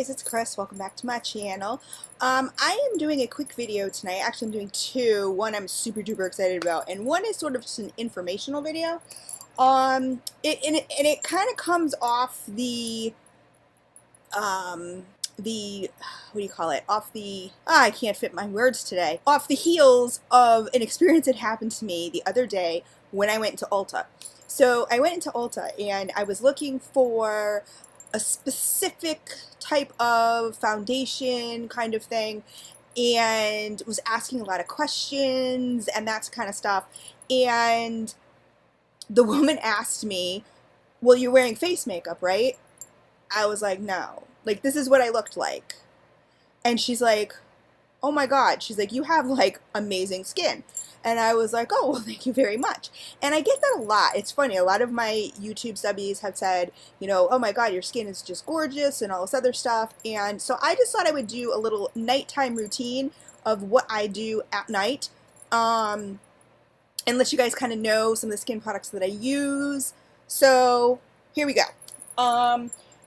guys, it's Chris. Welcome back to my channel. I am doing a quick video tonight. Actually, I'm doing two. One I'm super duper excited about, and one is sort of just an informational video. It kind of comes off the what do you call it? Off the I can't fit my words today. Off the heels of an experience that happened to me the other day when I went into Ulta. So I went into Ulta and I was looking for a specific type of foundation kind of thing, and was asking a lot of questions and that kind of stuff. And the woman asked me, well, you're wearing face makeup, right? I was like, no. Like, this is what I looked like. And she's like, oh my God. She's like, you have like amazing skin. And I was like, oh, well, thank you very much. And I get that a lot. It's funny. A lot of my YouTube subbies have said, you know, oh my God, your skin is just gorgeous and all this other stuff. And so I just thought I would do a little nighttime routine of what I do at night. And let you guys kind of know some of the skin products that I use. So here we go.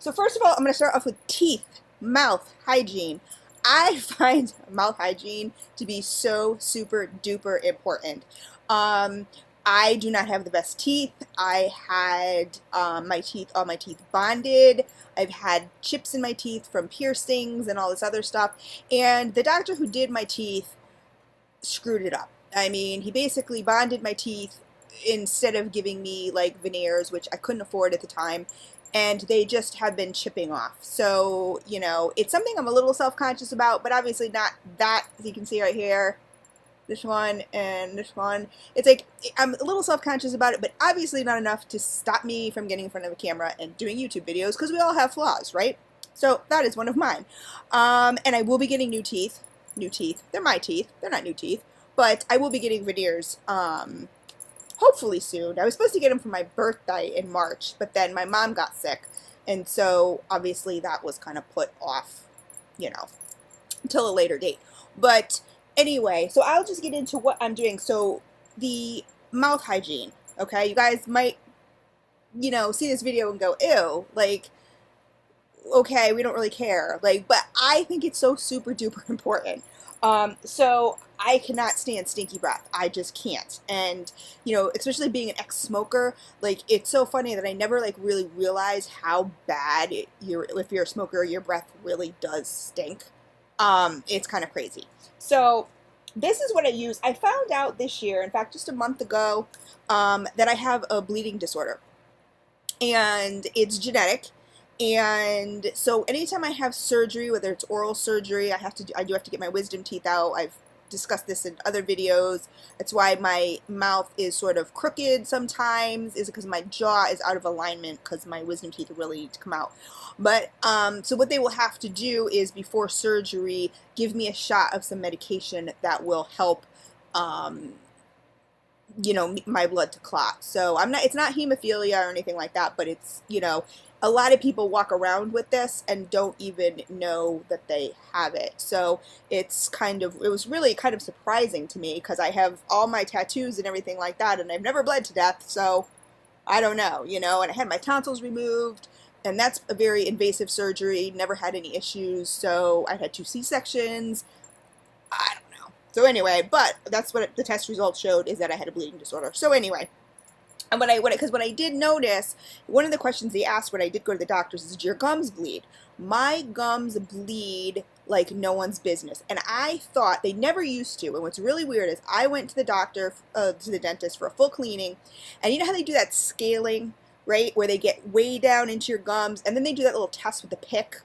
So first of all, I'm going to start off with teeth, mouth hygiene. I find mouth hygiene to be so super duper important. I do not have the best teeth. I had all my teeth bonded. I've had chips in my teeth from piercings and all this other stuff. And the doctor who did my teeth screwed it up. I mean, he basically bonded my teeth instead of giving me like veneers, which I couldn't afford at the time. And they just have been chipping off. So, you know, it's something I'm a little self-conscious about, but obviously not that, as you can see right here, this one and this one. It's like, I'm a little self-conscious about it, but obviously not enough to stop me from getting in front of a camera and doing YouTube videos, because we all have flaws, right? So that is one of mine. And I will be getting new teeth. New teeth. They're my teeth. They're not new teeth. But I will be getting veneers, hopefully soon. I was supposed to get them for my birthday in March, but then my mom got sick, and so obviously that was kind of put off, you know, until a later date. But anyway, so I'll just get into what I'm doing. So the mouth hygiene, okay? You guys might, you know, see this video and go, ew, like, okay, we don't really care. Like, but I think it's so super duper important. So I cannot stand stinky breath. I just can't. And, you know, especially being an ex-smoker, like, it's so funny that I never, like, really realized how bad if you're a smoker, your breath really does stink. It's kind of crazy. So this is what I use. I found out this year, in fact, just a month ago, that I have a bleeding disorder. And it's genetic. And so anytime I have surgery, whether it's oral surgery, I do have to get my wisdom teeth out. I've discussed this in other videos. That's why my mouth is sort of crooked sometimes, is because my jaw is out of alignment because my wisdom teeth really need to come out. But so what they will have to do is, before surgery, give me a shot of some medication that will help you know, my blood to clot. So it's not hemophilia or anything like that, but it's, you know, a lot of people walk around with this and don't even know that they have it. So it was really kind of surprising to me, because I have all my tattoos and everything like that, and I've never bled to death, so I don't know, you know. And I had my tonsils removed, and that's a very invasive surgery, never had any issues. So I had 2 C-sections. I don't know. So anyway, but that's what the test results showed, is that I had a bleeding disorder. So anyway, and because when I did notice, one of the questions they asked when I did go to the doctors is, did your gums bleed? My gums bleed like no one's business. And I thought they never used to. And what's really weird is I went to the doctor, to the dentist for a full cleaning. And you know how they do that scaling, right? Where they get way down into your gums, and then they do that little test with the pick.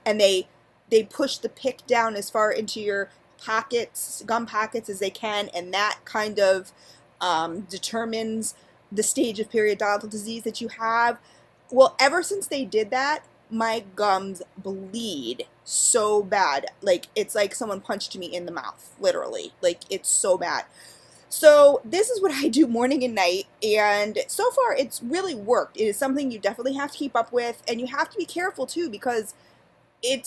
And they push the pick down as far into your pockets, gum pockets, as they can. And that kind of determines the stage of periodontal disease that you have. Well, ever since they did that, my gums bleed so bad. Like, it's like someone punched me in the mouth, literally. Like, it's so bad. So this is what I do morning and night, and so far it's really worked. It is something you definitely have to keep up with, and you have to be careful too, because I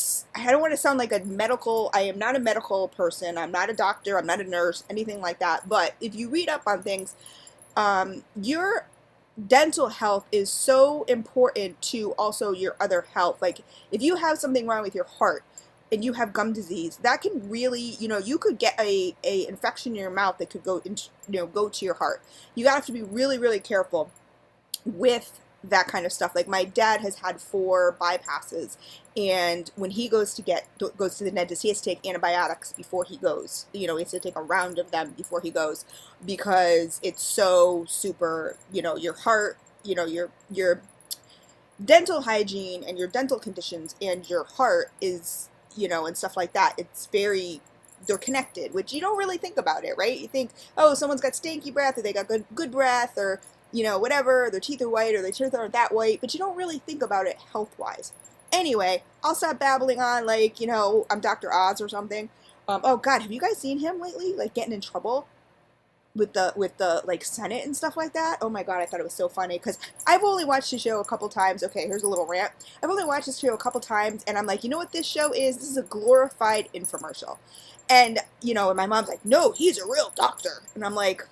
don't want to sound like I am not a medical person, I'm not a doctor, I'm not a nurse, anything like that, but if you read up on things, your dental health is so important to also your other health. Like if you have something wrong with your heart and you have gum disease, that can really, you could get a infection in your mouth that could go into, go to your heart. You have to be really, really careful with that kind of stuff. Like my dad has had 4 bypasses, and when he goes to the dentist, he has to take antibiotics before he goes. He has to take a round of them before he goes, because it's so super, your heart, your dental hygiene and your dental conditions and your heart is, and stuff like that. They're connected, which you don't really think about it, right? You think, oh, someone's got stanky breath, or they got good breath, or whatever, their teeth are white or their teeth aren't that white, but you don't really think about it health-wise. Anyway, I'll stop babbling on like, I'm Dr. Oz or something. Oh God, have you guys seen him lately? Like getting in trouble with the like Senate and stuff like that? Oh my God, I thought it was so funny because I've only watched the show a couple times. Okay, here's a little rant. I've only watched this show a couple times, and I'm like, you know what this show is? This is a glorified infomercial. And, and my mom's like, no, he's a real doctor. And I'm like,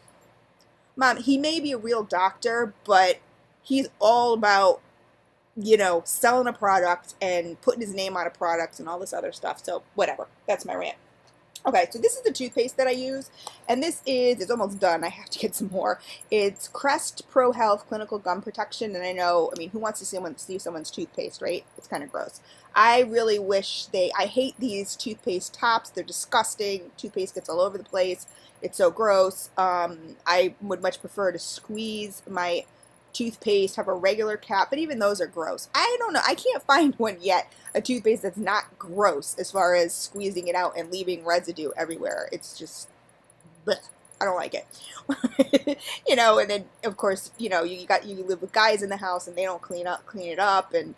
Mom, he may be a real doctor, but he's all about, selling a product and putting his name on a product and all this other stuff. So whatever. That's my rant. Okay, so this is the toothpaste that I use, and it's almost done. I have to get some more. It's Crest Pro Health Clinical Gum Protection, and who wants to see someone's toothpaste, right? It's kind of gross. I really wish I hate these toothpaste tops. They're disgusting. Toothpaste gets all over the place. It's so gross. I would much prefer to squeeze my toothpaste, have a regular cap, but even those are gross. I don't know. I can't find one yet, a toothpaste that's not gross as far as squeezing it out and leaving residue everywhere. It's just, bleh. I don't like it. And then of course, you live with guys in the house and they don't clean it up, and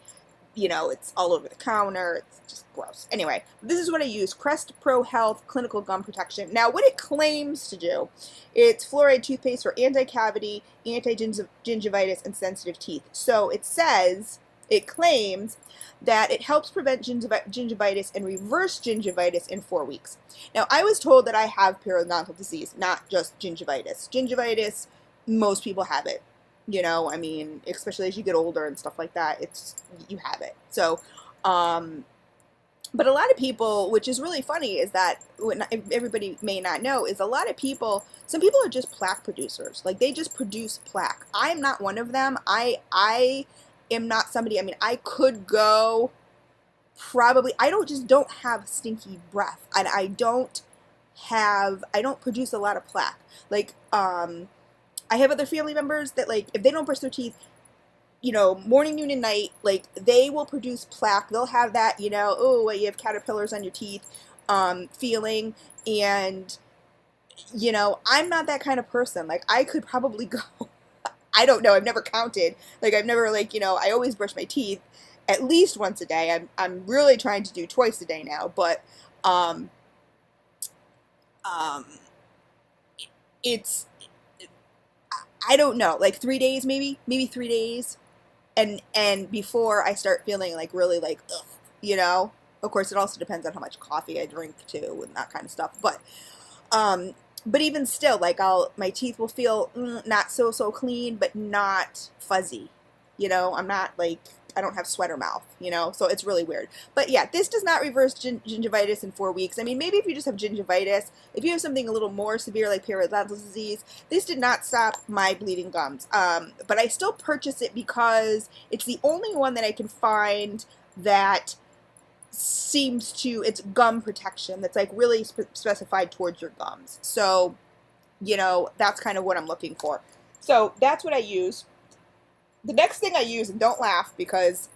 it's all over the counter. It's just gross. Anyway, this is what I use. Crest Pro Health Clinical Gum Protection. Now, what it claims to do, it's fluoride toothpaste for anti-cavity, anti-gingivitis, and sensitive teeth. So it claims that it helps prevent gingivitis and reverse gingivitis in 4 weeks. Now, I was told that I have periodontal disease, not just gingivitis. Gingivitis, most people have it. Especially as you get older and stuff like that, you have it. So, but a lot of people, which is really funny, is that everybody may not know, is some people are just plaque producers. Like they just produce plaque. I'm not one of them. I am not somebody, I could go probably, I don't have stinky breath, and I don't produce a lot of plaque. Like, I have other family members that, like, if they don't brush their teeth, morning, noon, and night, like, they will produce plaque. They'll have that, oh, you have caterpillars on your teeth, feeling, and, I'm not that kind of person. Like, I could probably go, I don't know, I've never counted. Like, I've never, like, I always brush my teeth at least once a day. I'm really trying to do twice a day now, but, it's, I don't know, like 3 days, maybe 3 days. And before I start feeling like really like, ugh, of course it also depends on how much coffee I drink too and that kind of stuff. But even still, like my teeth will feel not so clean, but not fuzzy. I'm not like, I don't have sweater mouth, so it's really weird. But yeah, this does not reverse gingivitis in 4 weeks. Maybe if you just have gingivitis, if you have something a little more severe like periodontal disease, this did not stop my bleeding gums. But I still purchase it because it's the only one that I can find that it's gum protection that's like really specified towards your gums. So, that's kind of what I'm looking for. So that's what I use. The next thing I use, and don't laugh because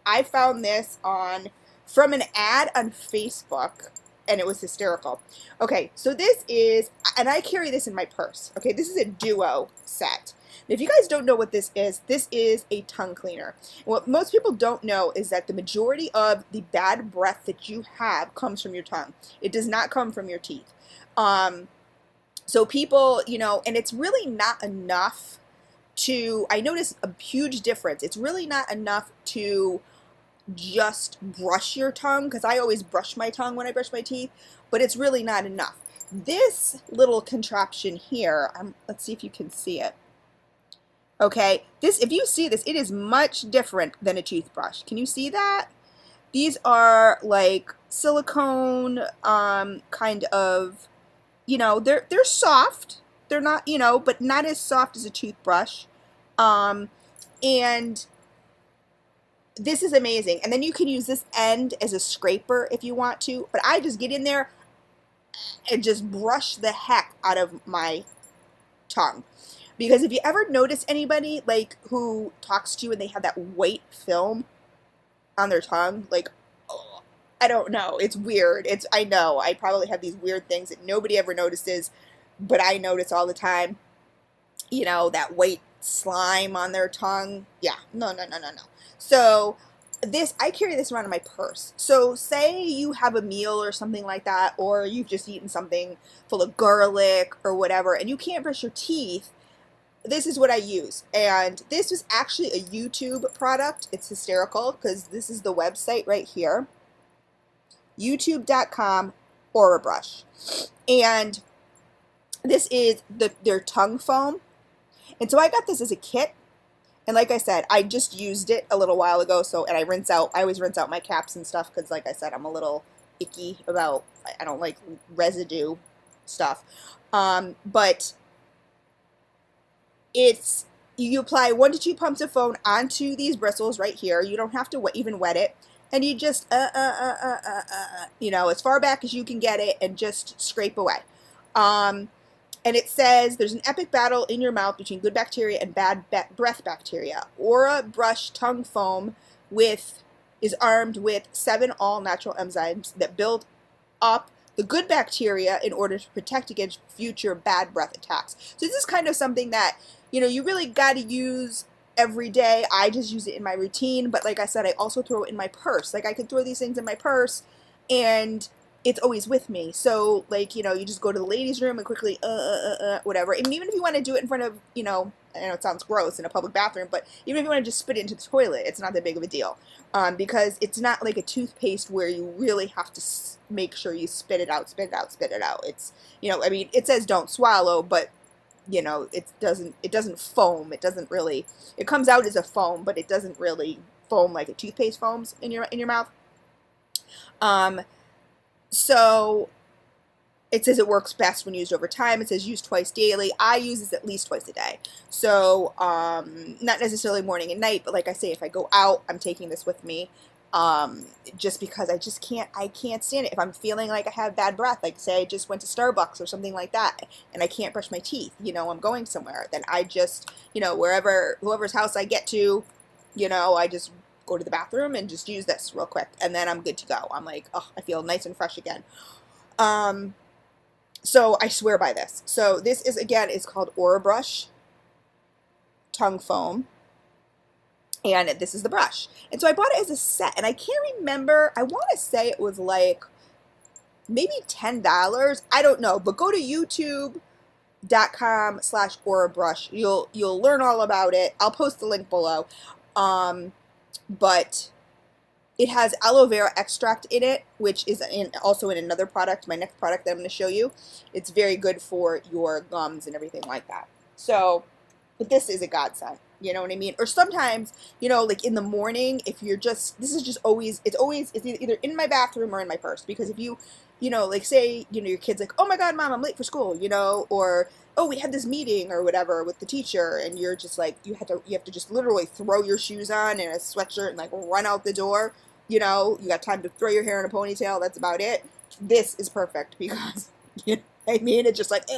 I found this from an ad on Facebook, and it was hysterical. Okay, so this is, and I carry this in my purse. Okay, this is a duo set. If you guys don't know what this is a tongue cleaner. What most people don't know is that the majority of the bad breath that you have comes from your tongue. It does not come from your teeth. So people, and it's really not enough I notice a huge difference. It's really not enough to just brush your tongue, because I always brush my tongue when I brush my teeth, but it's really not enough. This little contraption here, let's see if you can see it. Okay, this, if you see this, it is much different than a toothbrush. Can you see that? These are like silicone, kind of, you know, they're soft. They're not, you know, but not as soft as a toothbrush. Um, and this is amazing. And then you can use this end as a scraper if you want to. But I just get in there and just brush the heck out of my tongue. Because if you ever notice anybody like who talks to you and they have that white film on their tongue, like, oh, I don't know, it's weird. It's, I know, I probably have these weird things that nobody ever notices, but I notice all the time. You know, that white slime on their tongue. Yeah, no, no, no, no, no. So this, I carry this around in my purse. So say you have a meal or something like that, or you've just eaten something full of garlic or whatever, and you can't brush your teeth. This is what I use. And this was actually a YouTube product. It's hysterical because this is the website right here. YouTube.com Aura Brush. And this is their tongue foam. And so I got this as a kit. And like I said, I just used it a little while ago. So, and I always rinse out my caps and stuff because like I said, I'm a little icky about, I don't like residue stuff. But it's, you apply 1 to 2 pumps of foam onto these bristles right here. You don't have to even wet it. And you just, you know, as far back as you can get it and just scrape away. And it says, there's an epic battle in your mouth between good bacteria and bad breath bacteria. Aura Brush Tongue Foam is armed with 7 all-natural enzymes that build up the good bacteria in order to protect against future bad breath attacks. So this is kind of something that, you know, you really got to use every day. I just use it in my routine, but like I said, I also throw it in my purse. Like I could throw these things in my purse and it's always with me. So like, you know, you just go to the ladies' room and quickly, whatever. And even if you want to do it in front of, you know, I know it sounds gross in a public bathroom, but even if you want to just spit it into the toilet, it's not that big of a deal. Because it's not like a toothpaste where you really have to make sure you spit it out, spit it out, spit it out. It's, you know, I mean, it says don't swallow, but you know, it doesn't foam. It doesn't really, it comes out as a foam, but it doesn't really foam like a toothpaste foams in your mouth. So it says it works best when used over time. It says use twice daily. I use this at least twice a day. So not necessarily morning and night, but like I say, if I go out, I'm taking this with me. Just because I can't stand it. If I'm feeling like I have bad breath, like say I just went to Starbucks or something like that, and I can't brush my teeth, you know, I'm going somewhere, then I just, you know, whoever's house I get to, you know, I just go to the bathroom and just use this real quick, and then I'm good to go. I'm like, oh, I feel nice and fresh again. So I swear by this. So this is, again, it's called Aura Brush Tongue Foam. And this is the brush. And so I bought it as a set. And I can't remember. I want to say it was like maybe $10. I don't know. But go to youtube.com/Aura Brush. You'll learn all about it. I'll post the link below. But it has aloe vera extract in it, which is also in another product, my next product that I'm going to show you. It's very good for your gums and everything like that. So, but this is a godsend. You know what I mean? Or sometimes, you know, like in the morning, if you're just, this is just always, it's either in my bathroom or in my purse. Because if you know, like say, you know, your kid's like, oh my God, Mom, I'm late for school, you know, or, oh, we had this meeting or whatever with the teacher, and you're just like, you have to just literally throw your shoes on and a sweatshirt and like run out the door, you know, you got time to throw your hair in a ponytail, that's about it. This is perfect because, you know what I mean? It's just like,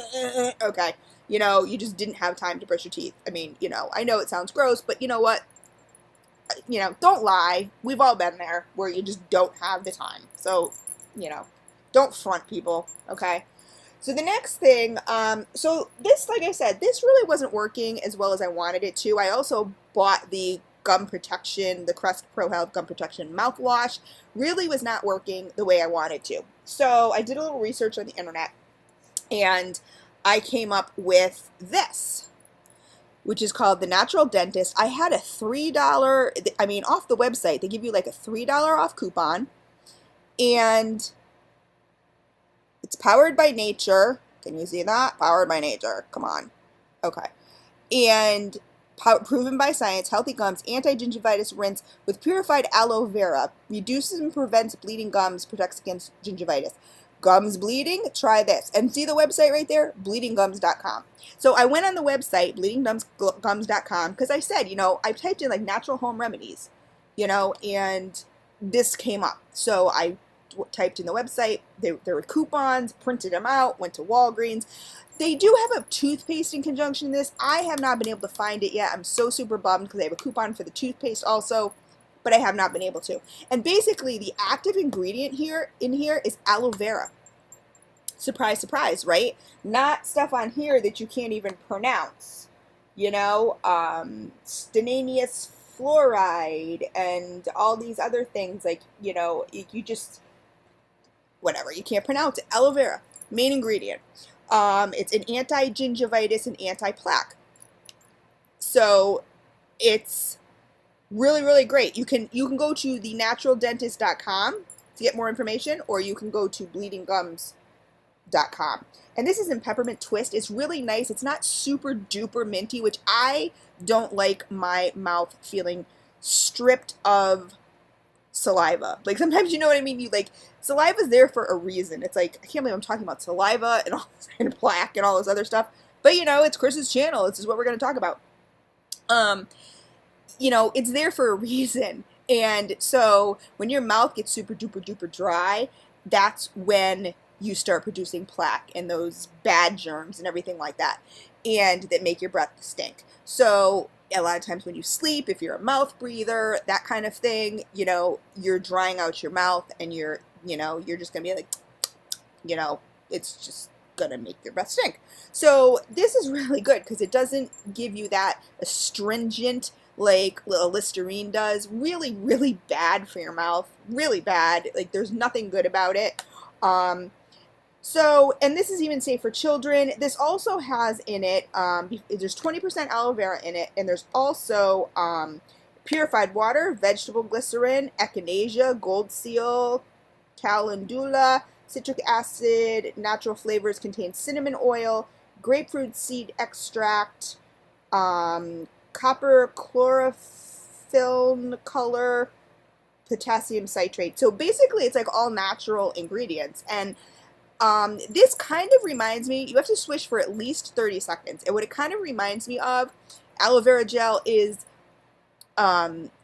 okay. You know, you just didn't have time to brush your teeth. I mean, you know, I know it sounds gross, but you know what? You know, don't lie. We've all been there where you just don't have the time. So, you know, don't front people, okay? So the next thing, so this, like I said, this really wasn't working as well as I wanted it to. I also bought the gum protection, the Crest Pro Health Gum Protection mouthwash. Really was not working the way I wanted to. So I did a little research on the internet, and I came up with this, which is called the Natural Dentist. I had a $3, I mean, off the website, they give you like a $3 off coupon, and it's powered by nature. Can you see that? Powered by nature. Come on. Okay. And proven by science, healthy gums, anti-gingivitis rinse with purified aloe vera, reduces and prevents bleeding gums, protects against gingivitis. Gums bleeding? Try this. And see the website right there? bleedinggums.com. So I went on the website, bleedinggums.com, because I said, I typed in like natural home remedies, and this came up. So I typed in the website, there were coupons, printed them out, went to Walgreens. They do have a toothpaste in conjunction with this. I have not been able to find it yet. I'm so super bummed because they have a coupon for the toothpaste also, but I have not been able to. And basically the active ingredient in here is aloe vera. Surprise, surprise, right? Not stuff on here that you can't even pronounce. Stannanius fluoride and all these other things, like, you just, whatever, you can't pronounce it. Aloe vera, main ingredient. It's an anti-gingivitis and anti-plaque. So it's really, really great. You can go to thenaturaldentist.com to get more information, or you can go to bleedinggums.com. And this is in peppermint twist. It's really nice. It's not super duper minty, which I don't like my mouth feeling stripped of saliva. Like sometimes, you know what I mean? Saliva's there for a reason. It's like, I can't believe I'm talking about saliva and all this and plaque and all this other stuff. But it's Chris's channel. This is what we're going to talk about. It's there for a reason. And so when your mouth gets super duper duper dry, that's when you start producing plaque and those bad germs and everything like that, and that make your breath stink. So a lot of times when you sleep, if you're a mouth breather, that kind of thing, you're drying out your mouth, and you're just gonna be like, it's just gonna make your breath stink. So this is really good because it doesn't give you that astringent like Listerine does. Really, really bad for your mouth. Really bad. Like there's nothing good about it. So, and this is even safe for children. This also has in it, there's 20% aloe vera in it, and there's also purified water, vegetable glycerin, echinacea, gold seal, calendula, citric acid, natural flavors, contain cinnamon oil, grapefruit seed extract, copper chlorophyll color, potassium citrate. So basically it's like all natural ingredients. And this kind of reminds me, you have to swish for at least 30 seconds. And what it kind of reminds me of, aloe vera gel, is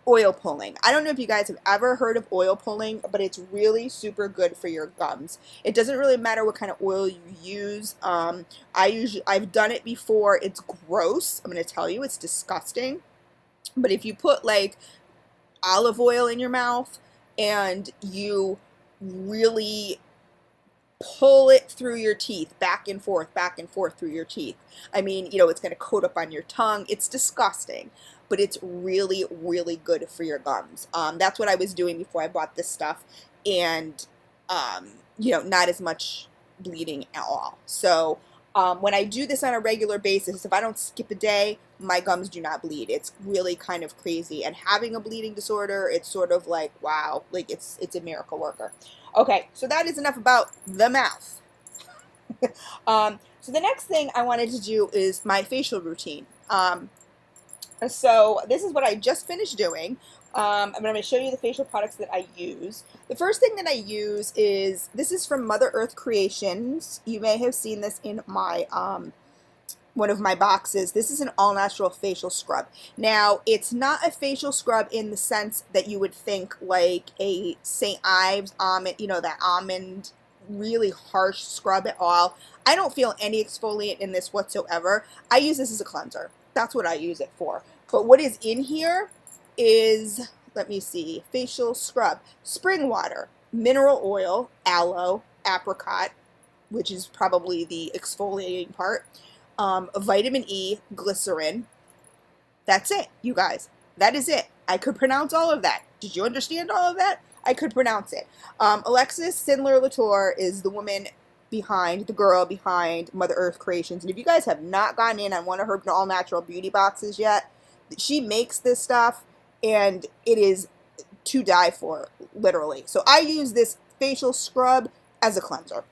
oil pulling. I don't know if you guys have ever heard of oil pulling, but it's really super good for your gums. It doesn't really matter what kind of oil you use. I've done it before. It's gross. I'm going to tell you, it's disgusting. But if you put like olive oil in your mouth and you really pull it through your teeth, back and forth through your teeth. I mean, it's going to coat up on your tongue. It's disgusting, but it's really, really good for your gums. That's what I was doing before I bought this stuff, and, not as much bleeding at all. So when I do this on a regular basis, if I don't skip a day, my gums do not bleed. It's really kind of crazy. And having a bleeding disorder, it's sort of like, wow, like it's a miracle worker. Okay, so that is enough about the mouth. So the next thing I wanted to do is my facial routine. So this is what I just finished doing. I'm going to show you the facial products that I use. The first thing that I use is, this is from Mother Earth Creations. You may have seen this in my one of my boxes. This is an all-natural facial scrub. Now, it's not a facial scrub in the sense that you would think like a St. Ives almond, that almond, really harsh scrub at all. I don't feel any exfoliant in this whatsoever. I use this as a cleanser. That's what I use it for. But what is in here is, let me see, facial scrub, spring water, mineral oil, aloe, apricot, which is probably the exfoliating part, vitamin E, glycerin. That's it, you guys. That is it. I could pronounce all of that. Did you understand all of that? I could pronounce it. Alexis Sindler-Latour is the woman behind, the girl behind Mother Earth Creations. And if you guys have not gotten in on one of her all-natural beauty boxes yet, she makes this stuff, and it is to die for, literally. So I use this facial scrub as a cleanser.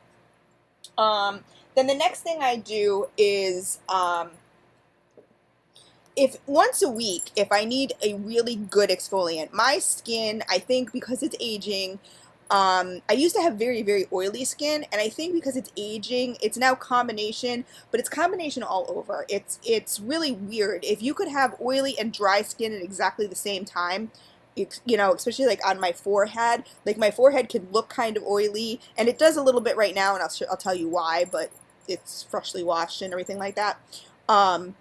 Then the next thing I do is if once a week, if I need a really good exfoliant, my skin, I think because it's aging, I used to have very, very oily skin, and I think because it's aging, it's now combination, but it's combination all over. It's really weird. If you could have oily and dry skin at exactly the same time, you know, especially like on my forehead, like my forehead can look kind of oily, and it does a little bit right now, and I'll tell you why, but it's freshly washed and everything like that. Um,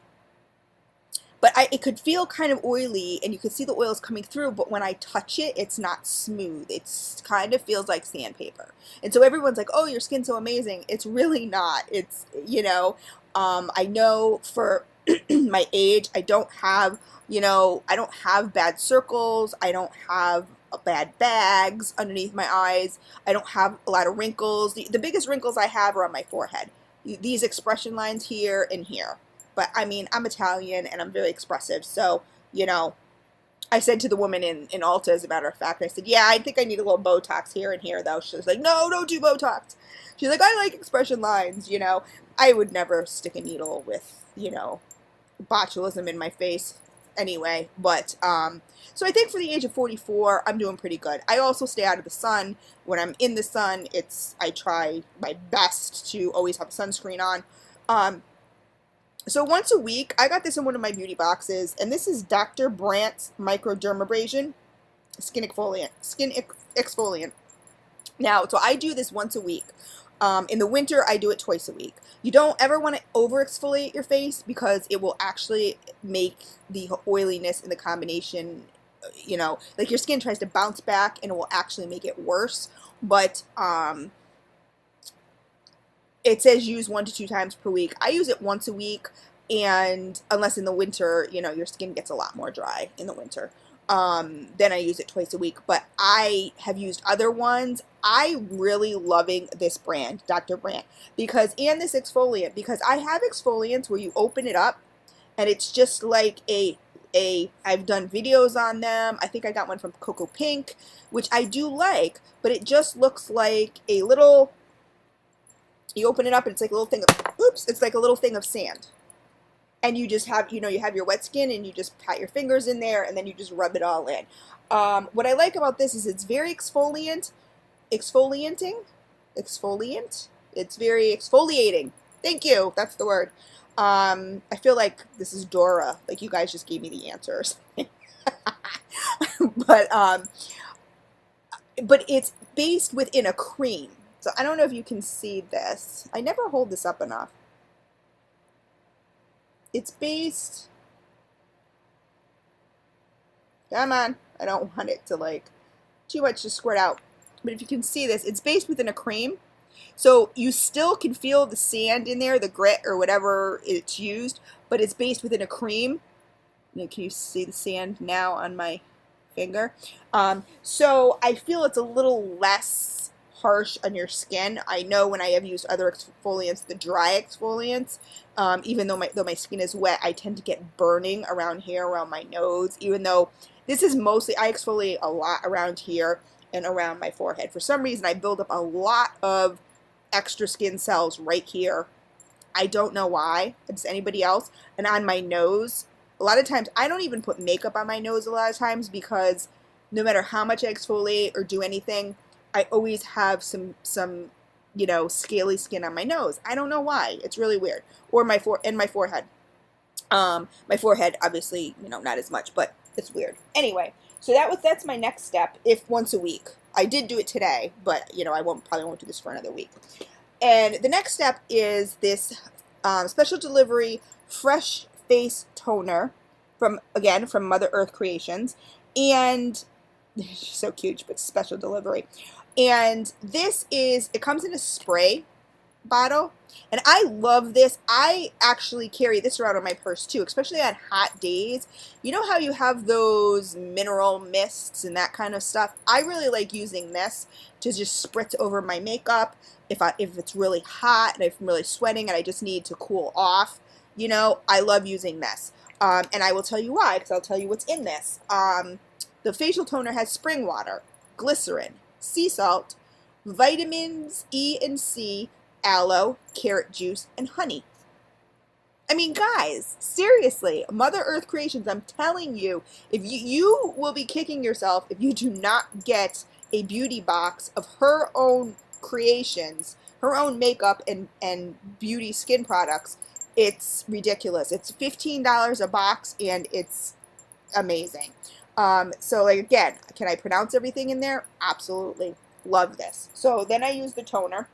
but it could feel kind of oily, and you could see the oils coming through, but when I touch it, it's not smooth. It's kind of feels like sandpaper. And so everyone's like, oh, your skin's so amazing. It's really not. It's, you know, I know for my age, I don't have, you know, I don't have bad circles. I don't have bad bags underneath my eyes. I don't have a lot of wrinkles. The biggest wrinkles I have are on my forehead. These expression lines here and here. But I mean, I'm Italian and I'm very expressive. So, you know, I said to the woman in Ulta, as a matter of fact, I said, yeah, I think I need a little Botox here and here, though. She was like, no, don't do Botox. She's like, I like expression lines, you know. I would never stick a needle with, you know, botulism in my face anyway. But, so I think for the age of 44, I'm doing pretty good. I also stay out of the sun. When I'm in the sun, I try my best to always have sunscreen on. So once a week, I got this in one of my beauty boxes, and this is Dr. Brandt's Microdermabrasion Skin Exfoliant. Now, so I do this once a week. In the winter, I do it twice a week. You don't ever want to over exfoliate your face because it will actually make the oiliness in the combination, you know, like your skin tries to bounce back and it will actually make it worse. But, it says use 1 to 2 times per week. I use it once a week, and unless in the winter, you know, your skin gets a lot more dry in the winter. Then I use it twice a week, but I have used other ones. I'm really loving this brand, Dr. Brandt, and this exfoliant, because I have exfoliants where you open it up and it's just like I've done videos on them. I think I got one from Cocoa Pink, which I do like, but it just looks like a little, you open it up and it's like a little thing of, it's like a little thing of sand. And you just have, you know, you have your wet skin and you just pat your fingers in there and then you just rub it all in. What I like about this is it's very exfoliant. It's very exfoliating. Thank you. That's the word. I feel like this is Dora. Like you guys just gave me the answers. but it's based within a cream. So I don't know if you can see this. I never hold this up enough. It's based, come on, I don't want it to like too much to squirt out. But if you can see this, it's based within a cream. So you still can feel the sand in there, the grit or whatever it's used, but it's based within a cream. You know, can you see the sand now on my finger? So I feel it's a little less harsh on your skin. I know when I have used other exfoliants, the dry exfoliants, even though my skin is wet, I tend to get burning around here, around my nose, even though this is mostly, I exfoliate a lot around here and around my forehead. For some reason, I build up a lot of extra skin cells right here. I don't know why. It's anybody else. And on my nose, a lot of times, I don't even put makeup on my nose a lot of times because no matter how much I exfoliate or do anything, I always have some, you know, scaly skin on my nose. I don't know why. It's really weird. Or my forehead. My forehead, obviously, you know, not as much, but it's weird. Anyway, so that's my next step. If once a week, I did do it today, but you know, probably won't do this for another week. And the next step is this special delivery fresh face toner from Mother Earth Creations, and she's so cute, but special delivery. And it comes in a spray bottle, and I love this. I actually carry this around in my purse too, especially on hot days. You know how you have those mineral mists and that kind of stuff? I really like using this to just spritz over my makeup if it's really hot and if I'm really sweating and I just need to cool off. You know, I love using this. And I will tell you why, because I'll tell you what's in this. The facial toner has spring water, glycerin, sea salt, vitamins E and C, aloe, carrot juice, and honey. I mean, guys, seriously, Mother Earth Creations, I'm telling you, if you will be kicking yourself if you do not get a beauty box of her own creations, her own makeup and beauty skin products. It's ridiculous. It's $15 a box, and it's amazing. So like, again, can I pronounce everything in there? Absolutely. Love this. So then I use the toner.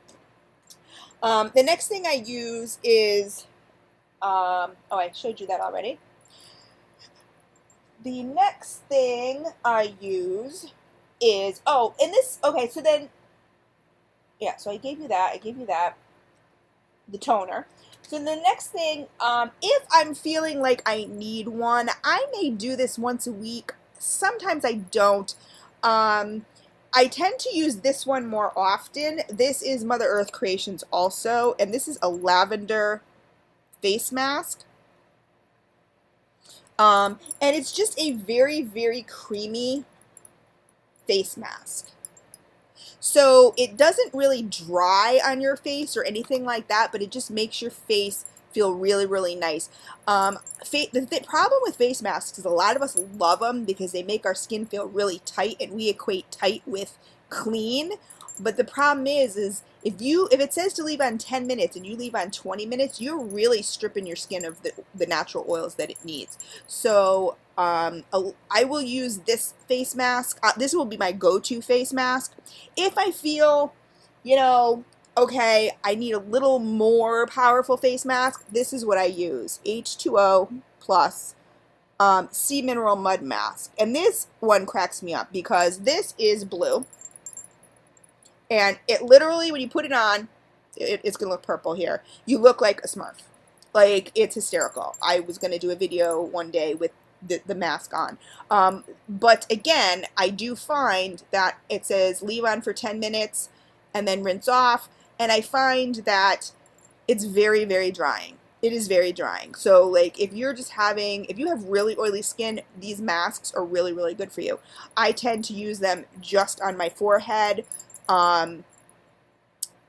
The next thing I use is, oh, I showed you that already. The next thing I use is, oh, and this, okay, so then, yeah, so I gave you that, the toner. So the next thing, if I'm feeling like I need one, I may do this once a week. Sometimes I don't. I tend to use this one more often. This is Mother Earth Creations also, and this is a lavender face mask. And it's just a very, very creamy face mask. So it doesn't really dry on your face or anything like that, but it just makes your face feel really, really nice. The problem with face masks is a lot of us love them because they make our skin feel really tight, and we equate tight with clean. But the problem is if it says to leave on 10 minutes and you leave on 20 minutes, you're really stripping your skin of the natural oils that it needs. So I will use this face mask. This will be my go-to face mask. If I feel, you know, okay, I need a little more powerful face mask, this is what I use. H2O plus Sea Mineral Mud Mask. And this one cracks me up because this is blue. And it literally, when you put it on, it's going to look purple here. You look like a Smurf. Like, it's hysterical. I was going to do a video one day with the mask on. But again, I do find that it says leave on for 10 minutes and then rinse off. And I find that it's very, very drying. It is very drying. So like if you have really oily skin, these masks are really, really good for you. I tend to use them just on my forehead,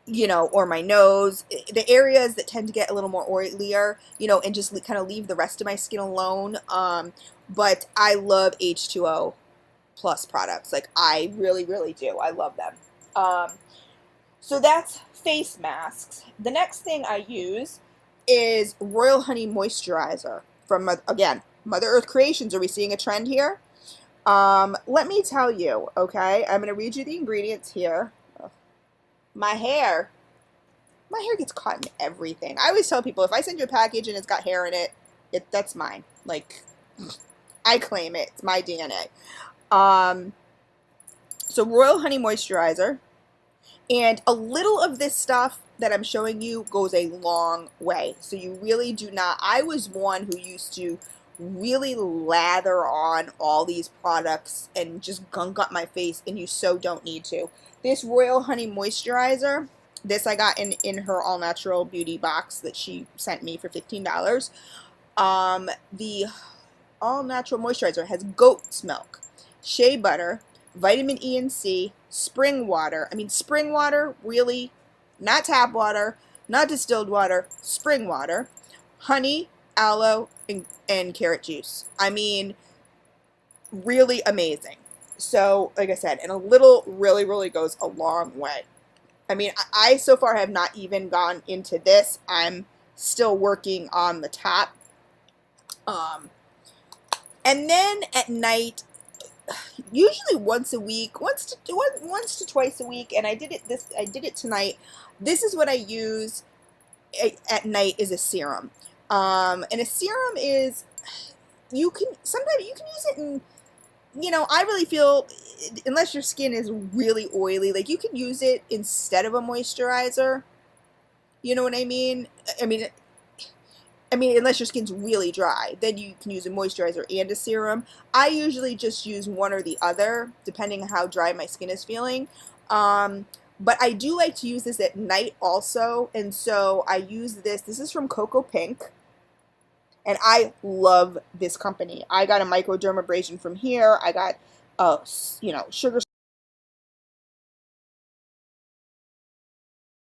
you know, or my nose, the areas that tend to get a little more oilier, you know, and just kind of leave the rest of my skin alone. But I love H2O plus products. Like, I really, really do. I love them. So that's face masks. The next thing I use is Royal Honey Moisturizer from, again, Mother Earth Creations. Are we seeing a trend here? Let me tell you, okay, I'm going to read you the ingredients here. My hair gets caught in everything. I always tell people, if I send you a package and it's got hair in it, that's mine. Like, I claim it. It's my DNA. So Royal Honey Moisturizer. And a little of this stuff that I'm showing you goes a long way. So you really do not. I was one who used to really lather on all these products and just gunk up my face, and you so don't need to. This Royal Honey Moisturizer, this I got in her all natural beauty box that she sent me for $15. The all natural moisturizer has goat's milk, shea butter, vitamin E and C, spring water. I mean, spring water, really, not tap water, not distilled water, spring water, honey, aloe, and carrot juice. I mean, really amazing. So, like I said, and a little really, really goes a long way. I mean, I so far have not even gone into this. I'm still working on the top. And then at night, usually once a week, once to twice a week, and I did it tonight. This is what I use at night, is a serum. And a serum is, sometimes you can use it in, you know, I really feel, unless your skin is really oily, like, you can use it instead of a moisturizer. You know what I mean? I mean, unless your skin's really dry, then you can use a moisturizer and a serum. I usually just use one or the other, depending on how dry my skin is feeling. But I do like to use this at night also, and so I use this. This is from Cocoa Pink, and I love this company. I got a microdermabrasion from here. I got, you know, sugar